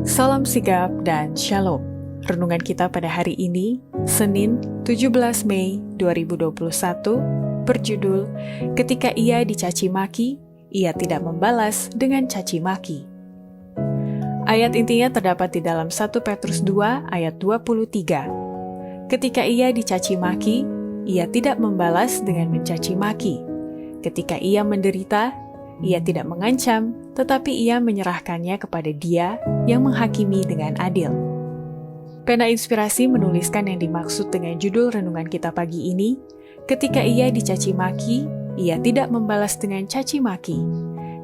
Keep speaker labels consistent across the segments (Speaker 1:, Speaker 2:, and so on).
Speaker 1: Salam sigap dan shalom. Renungan kita pada hari ini, Senin 17 Mei 2021, berjudul Ketika Ia Dicaci Maki, Ia Tidak Membalas dengan Caci Maki. Ayat intinya terdapat di dalam 1 Petrus 2 ayat 23. Ketika ia dicaci maki, ia tidak membalas dengan mencaci maki. Ketika ia menderita, ia tidak mengancam, tetapi ia menyerahkannya kepada Dia yang menghakimi dengan adil. Pena Inspirasi menuliskan yang dimaksud dengan judul renungan kita pagi ini, ketika ia dicaci maki, ia tidak membalas dengan caci maki.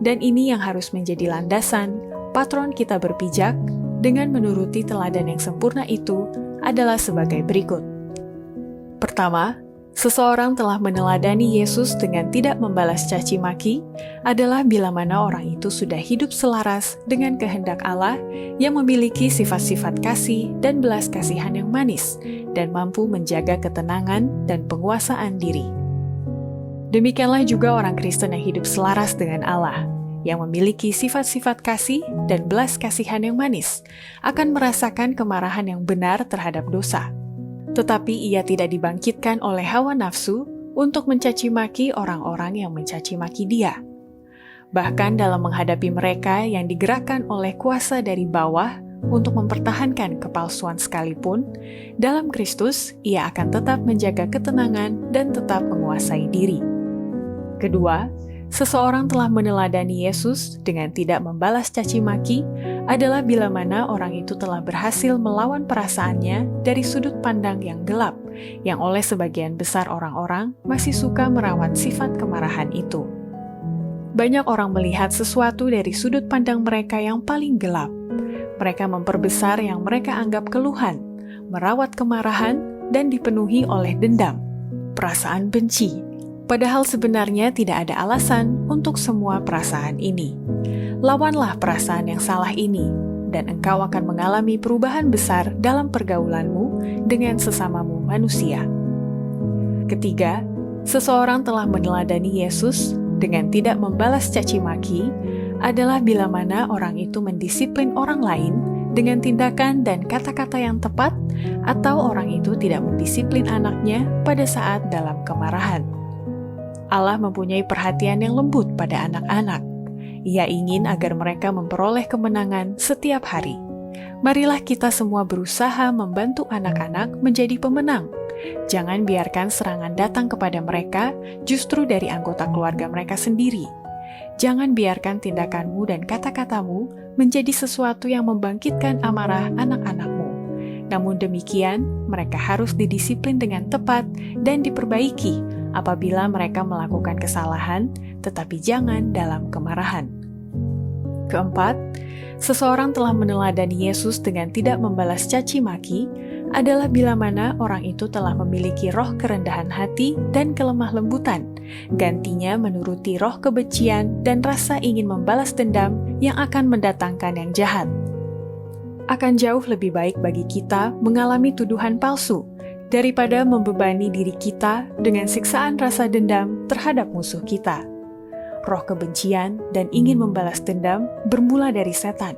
Speaker 1: Dan ini yang harus menjadi landasan, patron kita berpijak, dengan menuruti teladan yang sempurna itu adalah sebagai berikut. Pertama, seseorang telah meneladani Yesus dengan tidak membalas caci maki adalah bila mana orang itu sudah hidup selaras dengan kehendak Allah yang memiliki sifat-sifat kasih dan belas kasihan yang manis dan mampu menjaga ketenangan dan penguasaan diri. Demikianlah juga orang Kristen yang hidup selaras dengan Allah, yang memiliki sifat-sifat kasih dan belas kasihan yang manis, akan merasakan kemarahan yang benar terhadap dosa. Tetapi ia tidak dibangkitkan oleh hawa nafsu untuk mencaci maki orang-orang yang mencaci maki dia. Bahkan dalam menghadapi mereka yang digerakkan oleh kuasa dari bawah untuk mempertahankan kepalsuan sekalipun, dalam Kristus ia akan tetap menjaga ketenangan dan tetap menguasai diri. Kedua, seseorang telah meneladani Yesus dengan tidak membalas caci maki adalah bila mana orang itu telah berhasil melawan perasaannya dari sudut pandang yang gelap, yang oleh sebagian besar orang-orang masih suka merawat sifat kemarahan itu. Banyak orang melihat sesuatu dari sudut pandang mereka yang paling gelap. Mereka memperbesar yang mereka anggap keluhan, merawat kemarahan, dan dipenuhi oleh dendam, perasaan benci. Padahal sebenarnya tidak ada alasan untuk semua perasaan ini. Lawanlah perasaan yang salah ini, dan engkau akan mengalami perubahan besar dalam pergaulanmu dengan sesamamu manusia. Ketiga, seseorang telah meneladani Yesus dengan tidak membalas caci maki adalah bila mana orang itu mendisiplin orang lain dengan tindakan dan kata-kata yang tepat, atau orang itu tidak mendisiplin anaknya pada saat dalam kemarahan. Allah mempunyai perhatian yang lembut pada anak-anak. Ia ingin agar mereka memperoleh kemenangan setiap hari. Marilah kita semua berusaha membantu anak-anak menjadi pemenang. Jangan biarkan serangan datang kepada mereka justru dari anggota keluarga mereka sendiri. Jangan biarkan tindakanmu dan kata-katamu menjadi sesuatu yang membangkitkan amarah anak-anakmu. Namun demikian, mereka harus didisiplin dengan tepat dan diperbaiki apabila mereka melakukan kesalahan, tetapi jangan dalam kemarahan. Keempat, seseorang telah meneladani Yesus dengan tidak membalas caci maki adalah bila mana orang itu telah memiliki roh kerendahan hati dan kelemah lembutan, gantinya menuruti roh kebencian dan rasa ingin membalas dendam yang akan mendatangkan yang jahat. Akan jauh lebih baik bagi kita mengalami tuduhan palsu daripada membebani diri kita dengan siksaan rasa dendam terhadap musuh kita. Roh kebencian dan ingin membalas dendam bermula dari setan,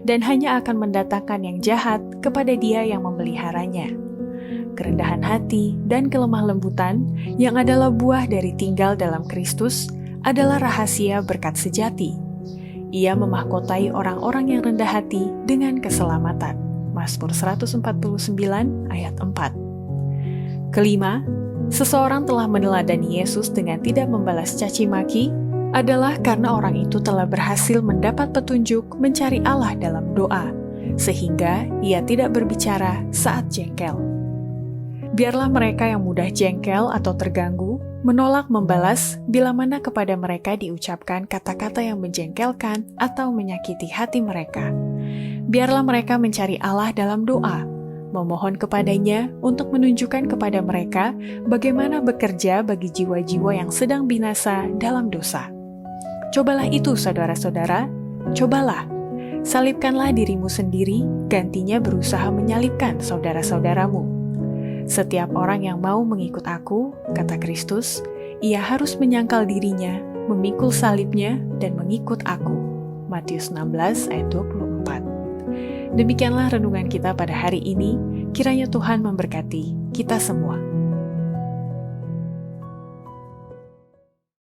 Speaker 1: dan hanya akan mendatangkan yang jahat kepada dia yang memeliharanya. Kerendahan hati dan kelemah lembutan yang adalah buah dari tinggal dalam Kristus adalah rahasia berkat sejati. Ia memahkotai orang-orang yang rendah hati dengan keselamatan. Mazmur 149 ayat 4. Kelima, seseorang telah meneladani Yesus dengan tidak membalas caci maki adalah karena orang itu telah berhasil mendapat petunjuk mencari Allah dalam doa, sehingga ia tidak berbicara saat jengkel. Biarlah mereka yang mudah jengkel atau terganggu menolak membalas bila mana kepada mereka diucapkan kata-kata yang menjengkelkan atau menyakiti hati mereka. Biarlah mereka mencari Allah dalam doa, memohon kepadanya untuk menunjukkan kepada mereka bagaimana bekerja bagi jiwa-jiwa yang sedang binasa dalam dosa. Cobalah itu, saudara-saudara, cobalah. Salibkanlah dirimu sendiri, gantinya berusaha menyalibkan saudara-saudaramu. Setiap orang yang mau mengikut aku, kata Kristus, ia harus menyangkal dirinya, memikul salibnya, dan mengikut aku. Matius 16 ayat 24. Demikianlah renungan kita pada hari ini. Kiranya Tuhan memberkati kita semua.